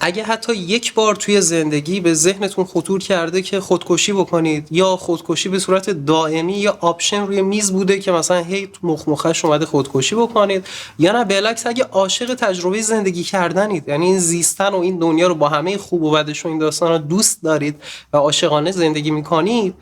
اگه حتی یک بار توی زندگی به ذهنتون خطور کرده که خودکشی بکنید یا خودکشی به صورت دائمی یا آپشن روی میز بوده که مثلا هی مخمخش اومده خودکشی بکنید، یا نه بالعکس اگه عاشق تجربه زندگی کردنید، یعنی این زیستن و این دنیا رو با همه خوب و بدش و این داستان رو دوست دارید و عاشقانه زندگی میکنید،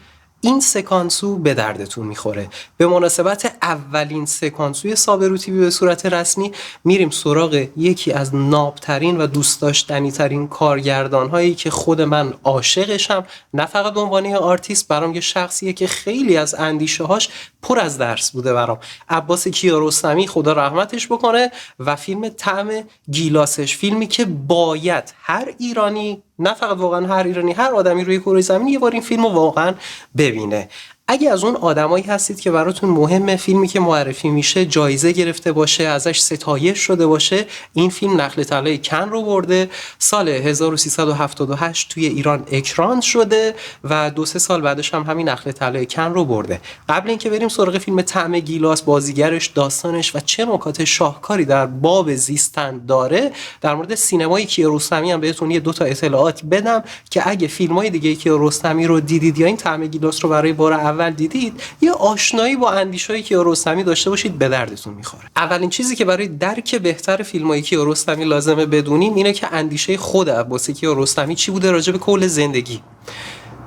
این سکانسو به دردتون میخوره. به مناسبت اولین سکانسوی سابرو تیوی به صورت رسمی میریم سراغ یکی از نابترین و دوست داشتنی ترین کارگردان هایی که خود من عاشقشم، نه فقط به عنوان آرتیست، برام یه شخصیه که خیلی از اندیشه هاش پر از درس بوده برام. عباس کیارستمی خدا رحمتش بکنه و فیلم طعم گیلاسش، فیلمی که باید هر ایرانی، نه فقط واقعا هر ایرانی، هر آدمی روی کره زمین یه بار این فیلمو واقعا ببینه. اگه از اون آدمایی هستید که براتون مهمه فیلمی که معرفی میشه جایزه گرفته باشه، ازش ستایش شده باشه، این فیلم نخل طلای کن رو برده. سال 1378 توی ایران اکران شده و 2-3 سال بعدش هم همین نخل طلای کن رو برده. قبل اینکه بریم سراغ فیلم طعم گیلاس، بازیگرش، داستانش و چه نکات شاهکاری در باب زیستن داره، در مورد سینمای کیارستمی هم بهتون یه 2 تا اطلاعات بدم که اگه فیلمای دیگه کیارستمی رو دیدید یا این طعم گیلاس رو برای بار اول دیدید، یه آشنایی با اندیشه‌ای کیارستمی داشته باشید، به دردتون میخوره. اولین چیزی که برای درک بهتر فیلمای کیارستمی لازمه بدونیم اینه که اندیشه خود عباس کیارستمی چی بوده راجع به کل زندگی.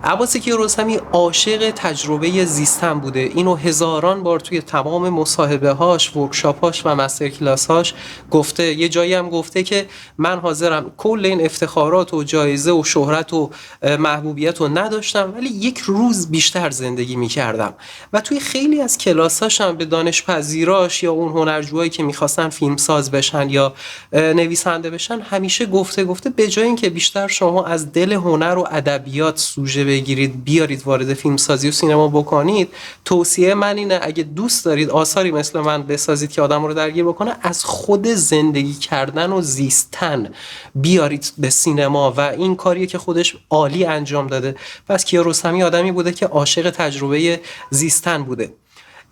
عباس کیارستمی عاشق تجربه زیستن بوده. اینو هزاران بار توی تمام مصاحبه هاش، ورکشاپ هاش و مستر کلاس هاش گفته. یه جایی هم گفته که من حاضرم کل این افتخارات و جایزه و شهرت و محبوبیت رو نداشتم ولی یک روز بیشتر زندگی میکردم. و توی خیلی از کلاس هاش هم به دانشپذیراش یا اون هنرجوهایی که میخواستن فیلمساز بشن یا نویسنده بشن همیشه گفته به جای اینکه بیشتر شما از دل هنر و ادبیات سوژه بگیرید بیارید وارد فیلم سازی و سینما بکنید، توصیه من اینه اگه دوست دارید آثاری مثل من بسازید که آدم رو درگیر بکنه، از خود زندگی کردن و زیستن بیارید به سینما. و این کاریه که خودش عالی انجام داده. پس کیارستمی آدمی بوده که عاشق تجربه زیستن بوده.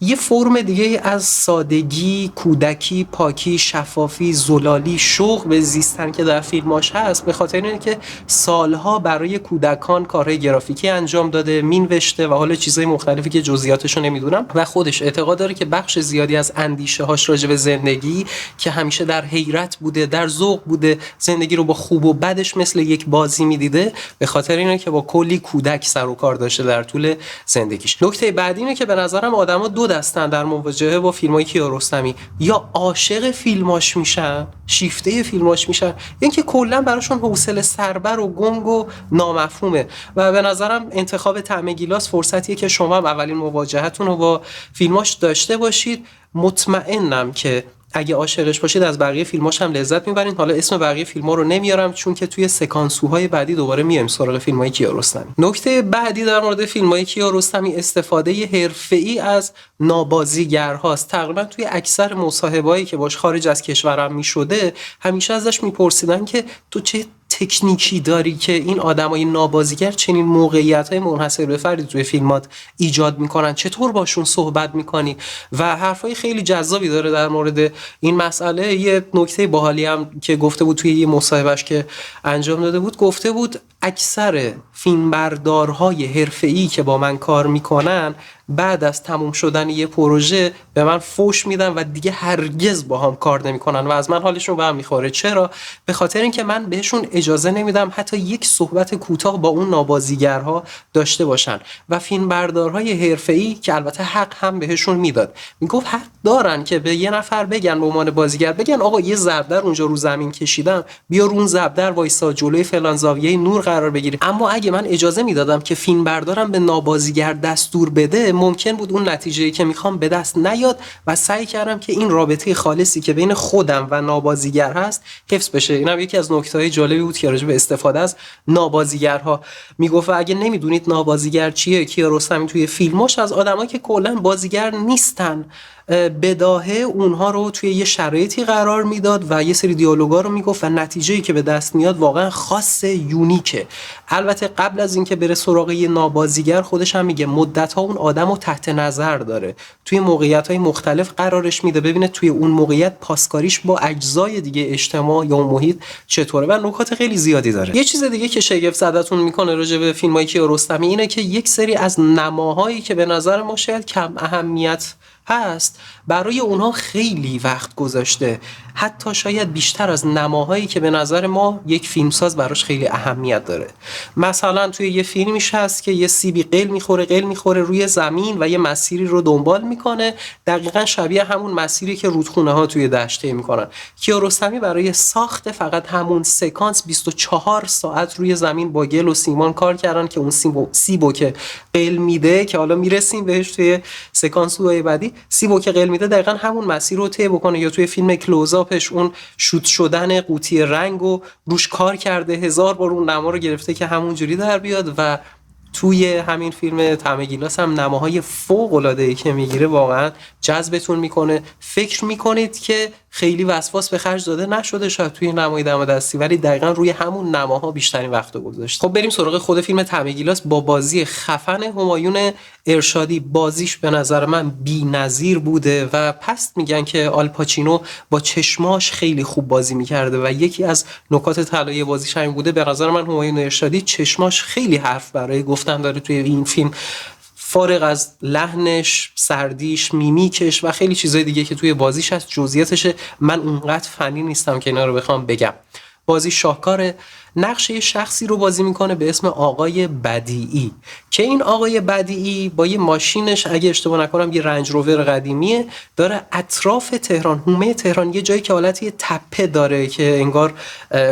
یه فرم دیگه از سادگی، کودکی، پاکی، شفافی، زلالی، شوق به زیستن که در فیلماش هست به خاطر اینه که سالها برای کودکان کارهای گرافیکی انجام داده، مینوشته و حالا چیزای مختلفی که جزئیاتشو نمیدونم. و خودش اعتقاد داره که بخش زیادی از اندیشه هاش راجع به زندگی که همیشه در حیرت بوده، در ذوق بوده، زندگی رو با خوب و بدش مثل یک بازی میدیده، به خاطر اینه که با کلی کودک سر و کار داشته در طول زندگیش. نکته بعدی اینه که به نظرم آدما دو دستن در مواجهه با فیلمای کیارستمی، یا عاشق فیلماش میشن، شیفته فیلماش میشن، یعنی که کلا براشون حوصله سربر و گنگ و نامفهومه. و به نظرم انتخاب طعم گیلاس فرصتیه که شما هم اولین مواجهتون رو با فیلماش داشته باشید. مطمئنم که اگه عاشقش باشید از بقیه فیلماش هم لذت میبرین. حالا اسم بقیه فیلم‌ها رو نمیارم چون که توی سکانسوهای بعدی دوباره میایم سراغ فیلم‌های کیارستمی. نکته بعدی در مورد فیلم‌های کیارستمی استفاده حرفه‌ای از نابازیگرهاست. تقریبا توی اکثر مصاحبه‌هایی که باش خارج از کشورم میشده همیشه ازش میپرسیدن که تو چه تکنیکی داری که این آدمای نابازیگر چنین موقعیت‌های منحصر به فردی توی فیلمات ایجاد میکنن، چطور باشون صحبت میکنی؟ و حرفای خیلی جذابی داره در مورد این مسئله. یه نکته باحالی هم که گفته بود توی یه مصاحبهش که انجام داده بود، گفته بود اکثر فیلمبردارهای حرفه‌ای که با من کار میکنن بعد از تموم شدن یه پروژه به من فوش میدن و دیگه هرگز با هم کار نمیکنن و از من حالشون به هم میخوره. چرا؟ به خاطر اینکه من بهشون اجازه نمیدم حتی یک صحبت کوتاه با اون نابازیگرها داشته باشن. و فیلمبردارهای حرفه‌ای که البته حق هم بهشون میداد، میگفت حق دارن که به یه نفر بگن به عنوان بازیگر، بگن آقا یه ضربدر اونجا رو زمین کشیدم، بیا رو اون ضربدر وایسا جلوی فلان زاویه نور قرار بگیری. اما اگه من اجازه میدادم که فیلمبردارم به نابازیگر دستور بده، ممکن بود اون نتیجه‌ای که میخوام به دست نیاد و سعی کردم که این رابطه خالصی که بین خودم و نابازیگر هست حفظ بشه. اینم یکی از نکته‌های جالبی بود که راجع به استفاده از نابازیگرها میگفت. اگه نمیدونید نابازیگر چیه، کیارستمی توی فیلماش از آدمایی که کلا بازیگر نیستن بداهه اونها رو توی یه شرایطی قرار میداد و یه سری دیالوگا رو میگفت و نتیجه‌ای که به دست میاد واقعا خاص، یونیکه. البته قبل از اینکه بره سراغ یه نابازیگر خودش هم میگه مدت‌ها اون آدم رو تحت نظر داره، توی موقعیت‌های مختلف قرارش میده ببینه توی اون موقعیت پاسکاریش با اجزای دیگه اجتماع یا محیط چطوره و نکات خیلی زیادی داره. یه چیز دیگه که شگفت زدتون میکنه راجع به فیلمایی کیارستمی اینه که یک سری از نماهایی که به نظر ما شاید کم اهمیت هست برای اونها خیلی وقت گذاشته، حتی شاید بیشتر از نماهایی که به نظر ما یک فیلمساز براش خیلی اهمیت داره. مثلا توی یه فیلمیش هست که یه سیبی قل میخوره روی زمین و یه مسیری رو دنبال میکنه، دقیقا شبیه همون مسیری که رودخونه ها توی دشت طی میکنن. کیارستمی برای ساخت فقط همون سکانس 24 ساعت روی زمین با گل و سیمان کار کردن که اون سیبو که قل میده، که حالا میرسیم بهش توی سکانس بعدی، سیبو که قل میده دقیقا همون مسیر رو طی بکنه. یا توی فیلم کلوزآپش اون شوت شدن قوطی رنگو روش کار کرده، 1000 بار اون نما رو گرفته که همونجوری در بیاد. و توی همین فیلم طعم گیلاس هم نماهای فوق العاده‌ای که میگیره واقعا جذبتون میکنه. فکر میکنید که خیلی وسواس به خرج داده نشده شاید توی نمای دم دستی، ولی دقیقاً روی همون نماها بیشترین وقت رو گذاشت. خب بریم سراغ خود فیلم طعم گیلاس. با بازی خفن همایون ارشادی، بازیش به نظر من بی‌نظیر بوده و پست میگن که آلپاچینو با چشماش خیلی خوب بازی میکرده و یکی از نکات طلایی بازیش همین بوده. به نظر من همایون ارشادی چشماش خیلی حرف برای گفتن داره توی این فیلم، فارغ از لحنش، سردیش، میمیکش و خیلی چیزای دیگه که توی بازیش هست. جزئیاتش من اونقدر فنی نیستم که اینا رو بخوام بگم. بازی شاهکاره. نقش یه شخصی رو بازی میکنه به اسم آقای بدیعی که این آقای بدیعی با یه ماشینش، اگه اشتباه نکنم یه رنج روور قدیمیه، داره اطراف تهران، حومه تهران، یه جایی که حالتی تپه داره که انگار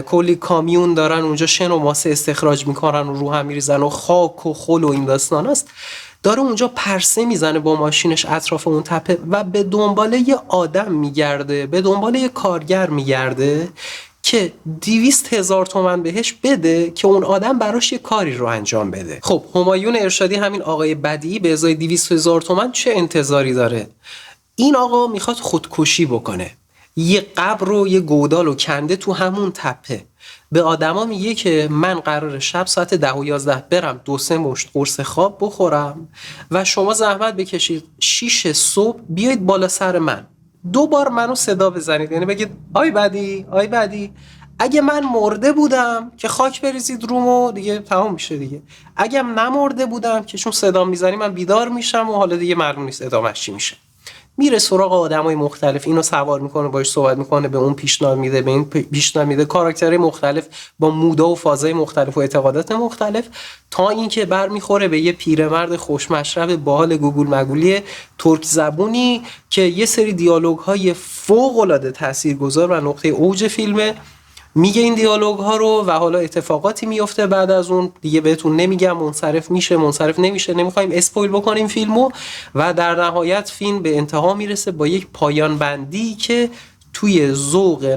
کلی کامیون دارن اونجا شن و ماسه استخراج میکنن و رو هم میریزن و خاک و خل و این داستان است، داره اونجا پرسه میزنه با ماشینش اطراف اون تپه و به دنباله یه آدم میگرده، به دنباله یه کارگر میگرده که 200,000 تومان بهش بده که اون آدم براش یه کاری رو انجام بده. خب همایون ارشادی، همین آقای بدیعی، به ازای 200,000 تومان چه انتظاری داره؟ این آقا میخواد خودکشی بکنه. یه قبر رو، یه گودال رو کنده تو همون تپه. به آدما میگه که من قراره شب ساعت 10 و 11 برم 2-3 مشت قرص خواب بخورم و شما زحمت بکشید 6 صبح بیایید بالا سر من، 2 بار منو صدا بزنید، یعنی بگید آی بدی، آی بدی. اگه من مرده بودم که خاک بریزید رومو، دیگه تمام میشه دیگه. اگه نمرده بودم که چون صدا میزنی من بیدار میشم و حالا دیگه معلوم نیست ادامهش چی میشه. میره سراغ آدمای مختلف، اینو سوار میکنه، باهاش صحبت میکنه، به اون پیشنهاد میده، به این پیشنهاد میده، کاراکترهای مختلف با مودا و فازهای مختلف و اعتقادات مختلف، تا اینکه برمیخوره به یه پیرمرد خوشمشرب باحال گوگل مگولی ترک زبونی که یه سری دیالوگ های فوق العاده تاثیرگذار و نقطه اوج فیلمه. میگه این دیالوگ ها رو و حالا اتفاقاتی میفته بعد از اون، دیگه بهتون نمیگم، منصرف میشه منصرف نمیشه، نمیخوایم اسپویل بکنیم فیلمو. و در نهایت فیلم به انتها میرسه با یک پایان بندی که توی ذوق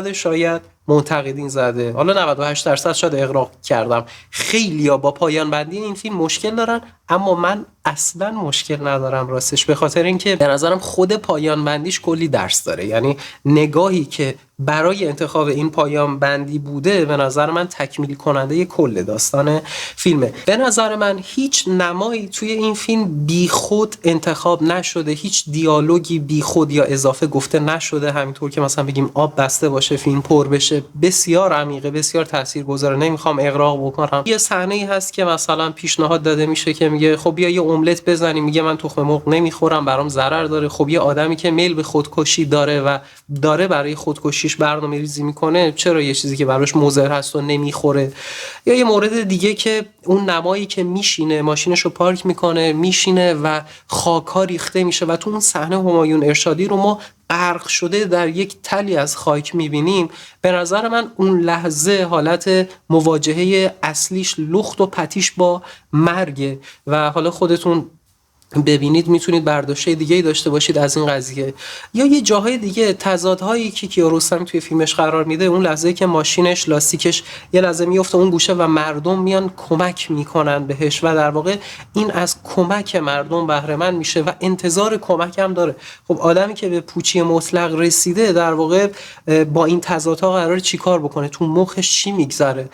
98% شاید منتقدین زده، حالا 98% شاید اغراق کردم، خیلیا با پایان بندی این فیلم مشکل دارن، اما من اصلا مشکل ندارم راستش، به خاطر اینکه به نظرم خود پایان بندیش کلی درس داره. یعنی نگاهی که برای انتخاب این پایان بندی بوده به نظر من تکمیل کننده کل داستان فیلمه. به نظر من هیچ نمایی توی این فیلم بیخود انتخاب نشده، هیچ دیالوگی بیخود یا اضافه گفته نشده، همینطور که مثلا بگیم آب بسته باشه فیلم پر بشه. بسیار عمیقه، بسیار تاثیرگذاره، nemikham اغراق بکنم. یه صحنه‌ای هست که مثلا پیشنهاد داده میشه که میگه خب بیا یه املت بزنیم، میگه من تخم مرغ نمیخورم، برام ضرر داره. خب یه آدمی که میل به خودکشی داره و داره برای خودکشیش برنامه‌ریزی میکنه، چرا یه چیزی که براش مضر هست و نمیخوره؟ یا یه مورد دیگه که اون نمایی که میشینه، ماشینشو پارک میکنه، میشینه و خاک‌ها ریخته میشه و تو اون صحنه همایون ارشادی رو ما غرق شده در یک تلی از خاک میبینیم. به نظر من اون لحظه حالت مواجهه اصلیش لخت و پتیش با مرگه و حالا خودتون ببینید میتونید برداشت دیگه‌ای داشته باشید از این قضیه. یا یه جاهای دیگه تضادهایی که کیارستمی توی فیلمش قرار میده، اون لحظه‌ای که ماشینش لاستیکش یه لحظه میفته اون گوشه و مردم میان کمک میکنن بهش و در واقع این از کمک مردم بهره مند میشه و انتظار کمک هم داره. خب آدمی که به پوچی مطلق رسیده در واقع با این تضادها قراره چیکار بکنه، تو مخش چی میگذره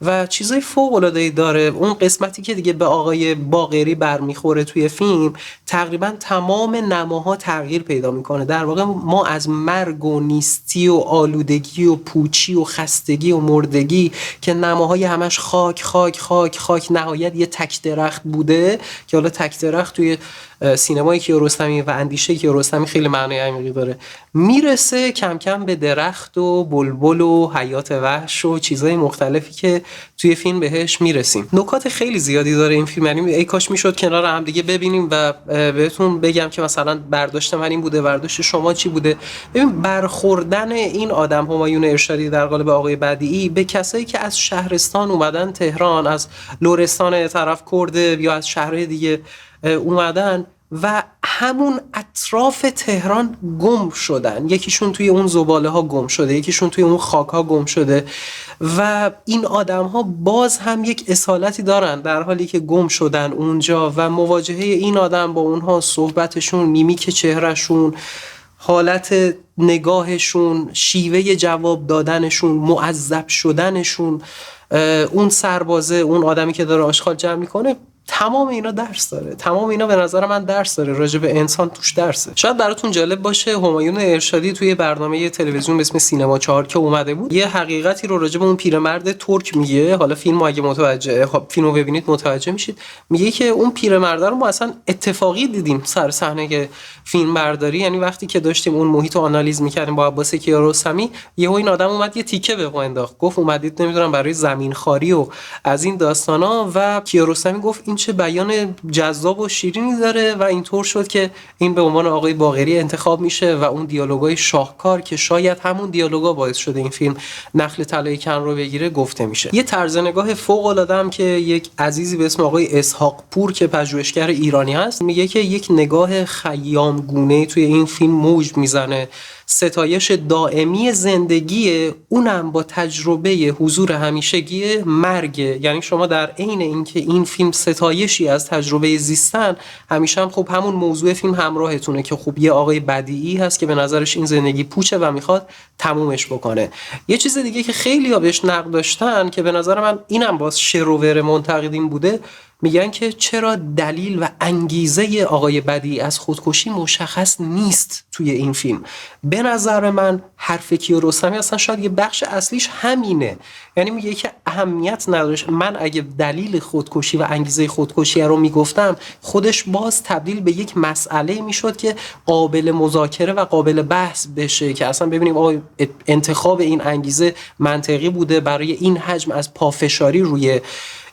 و چیزای فوق‌العاده‌ای داره. اون قسمتی که دیگه به آقای باقری برمیخوره توی فیلم، تقریبا تمام نماها تغییر پیدا میکنه. در واقع ما از مرگ و نیستی و آلودگی و پوچی و خستگی و مردگی که نماهای همش خاک خاک خاک خاک، نهایت یه تک درخت بوده که حالا تک درخت توی سینمای کیارستمی و اندیشه کیارستمی خیلی معنی عمیقی داره، میرسه کم کم به درخت و بلبل و حیات وحش و چیزای مختلفی که توی فیلم بهش میرسیم. نکات خیلی زیادی داره این فیلم، یعنی ای کاش میشد کنار هم دیگه ببینیم و بهتون بگم که مثلا برداشت من این بوده، برداشت شما چی بوده. ببین برخوردن این آدم همایون ارشادی در قالب آقای بدیعی به کسایی که از شهرستان اومدن تهران، از لرستان طرف کرده یا از شهرهای دیگه اومدن و همون اطراف تهران گم شدن، یکیشون توی اون زباله ها گم شده، یکیشون توی اون خاک ها گم شده و این آدم ها باز هم یک اصالتی دارن در حالی که گم شدن اونجا و مواجهه این آدم با اونها، صحبتشون، میمیک چهرهشون، حالت نگاهشون، شیوه جواب دادنشون، معذب شدنشون، اون سربازه، اون آدمی که داره آشغال جمع میکنه، تمام اینا درس داره. تمام اینا به نظر من درس داره، راجع به انسان توش درسه. شاید براتون جالب باشه همایون ارشادی توی برنامه تلویزیون به اسم سینما 4 که اومده بود یه حقیقتی رو راجع به اون پیرمرد ترک میگه. حالا فیلمو اگه فیلمو ببینید متوجه میشید. میگه که اون پیرمرد رو ما اصلا اتفاقی دیدیم سر صحنه فیلم برداری، یعنی وقتی که داشتیم اون محیط رو آنالیز میکردیم با عباس کیارستمی، یهو این آدم اومد یه تیکه به ما انداخت، گفت اومدید نمیدونم برای زمین خاری و از این داستانا و کیارستمی گفت این چه بیان جذاب و شیرینی داره و اینطور شد که این به عنوان آقای باقری انتخاب میشه و اون دیالوگای شاهکار که شاید همون دیالوگا باعث شده این فیلم نخل طلای کن رو بگیره گفته میشه. یه طرز نگاه فوق العاده هم که یک عزیزی به اسم آقای اسحاق پور که پژوهشگر ایرانی هست میگه که یک نگاه خیام گونه توی این فیلم موج میزنه، ستایش دائمی زندگی، اونم با تجربه حضور همیشگی مرگ. یعنی شما در عین اینکه این فیلم ستایشی از تجربه زیستن، همیشه هم خب همون موضوع فیلم همراهتونه که خب یه آقای بدیعی هست که به نظرش این زندگی پوچه و میخواد تمومش بکنه. یه چیز دیگه که خیلی ها بهش نقد داشتن که به نظر من اینم باز شروور منتقدین بوده، میگن که چرا دلیل و انگیزه آقای بدیعی از خودکشی مشخص نیست توی این فیلم. به نظر من حرف کیارستمی اصلا شاید یه بخش اصلیش همینه، یعنی میگه که اهمیت نداره. من اگه دلیل خودکشی و انگیزه خودکشی رو میگفتم، خودش باز تبدیل به یک مسئله میشد که قابل مذاکره و قابل بحث بشه که اصلا ببینیم آقا انتخاب این انگیزه منطقی بوده برای این حجم از پافشاری روی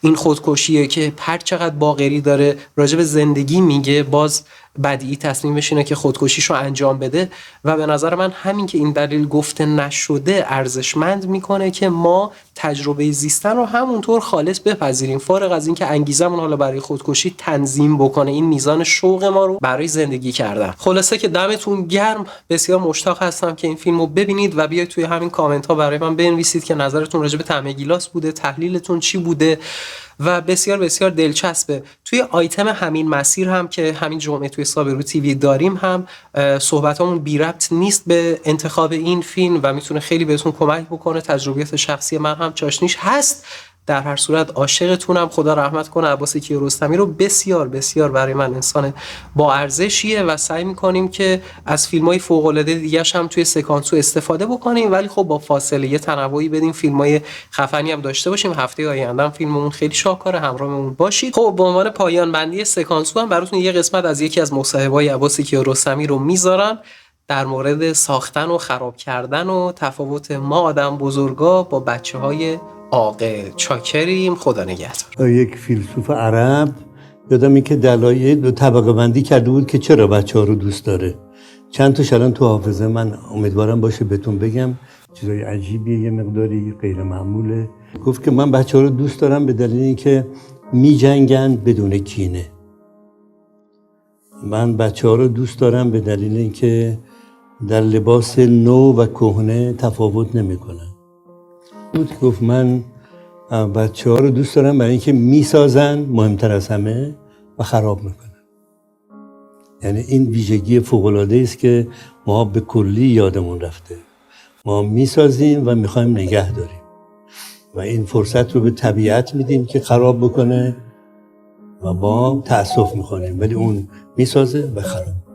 این خودکشیه که هر چقدر باقری داره راجع به زندگی میگه، باز بدیعی تصمیمش اینه که خودکشیشو انجام بده و به نظر من همین که این دلیل گفته نشده ارزشمند میکنه که ما تجربه زیستن رو همونطور خالص بپذیریم، فارغ از اینکه انگیزمون حالا برای خودکشی تنظیم بکنه این میزان شوق ما رو برای زندگی کردن. خلاصه که دمتون گرم، بسیار مشتاق هستم که این فیلمو ببینید و بیاید توی همین کامنت ها برای من بنویسید که نظرتون راجع به طعم گیلاس بوده، تحلیلتون چی بوده و بسیار بسیار دلچسبه. توی آیتم همین مسیر هم که همین جمعه توی سابرو تیوی داریم هم صحبتامون بی ربط نیست به انتخاب این فیلم و میتونه خیلی بهتون کمک بکنه. تجربیات شخصی من هم چاشنیش هست. در هر صورت عاشقتونم، خدا رحمت کنه عباس کیارستمی رو. بسیار بسیار برای من انسان با ارزشیه و سعی میکنیم که از فیلم‌های فوق‌العاده دیگه‌اش هم توی سکانسو استفاده بکنیم، ولی خب با فاصله یه تنوعی بدیم، فیلم‌های خفنی هم داشته باشیم. هفته آینده هم فیلممون خیلی شاهکاره، همراهمون باشید. خب به عنوان پایان بندی سکانسو هم براتون یه قسمت از یکی از مصاحبه‌های عباس کیارستمی رو میذارم در مورد ساختن و خراب کردن و تفاوت ما آدم بزرگا با بچه‌های عاقل. چاکریم، خدا نگهدار. یک فیلسوف عرب یادم این که دلایل رو طبقه بندی کرده بود که چرا بچه‌ها رو دوست داره. چند تا الان تو حافظه من امیدوارم باشه بهتون بگم، چیزای عجیبیه، یه مقداری غیر معموله. گفت که من بچه‌ها رو دوست دارم به دلیل اینکه می‌جنگن بدون کینه. من بچه‌ها رو دوست دارم به دلیل اینکه در لباس نو و کهنه تفاوت نمی‌کنن. بود گفت من بچه‌ها رو دوست دارم برای اینکه میسازن مهمتر از همه و خراب میکنن. یعنی این ویژگی فوق‌العاده است که ما به کلی یادمون رفته. ما میسازیم و میخوایم نگه داریم و این فرصت رو به طبیعت میدیم که خراب بکنه و با تأسف میخونیم، ولی اون میسازه و خراب.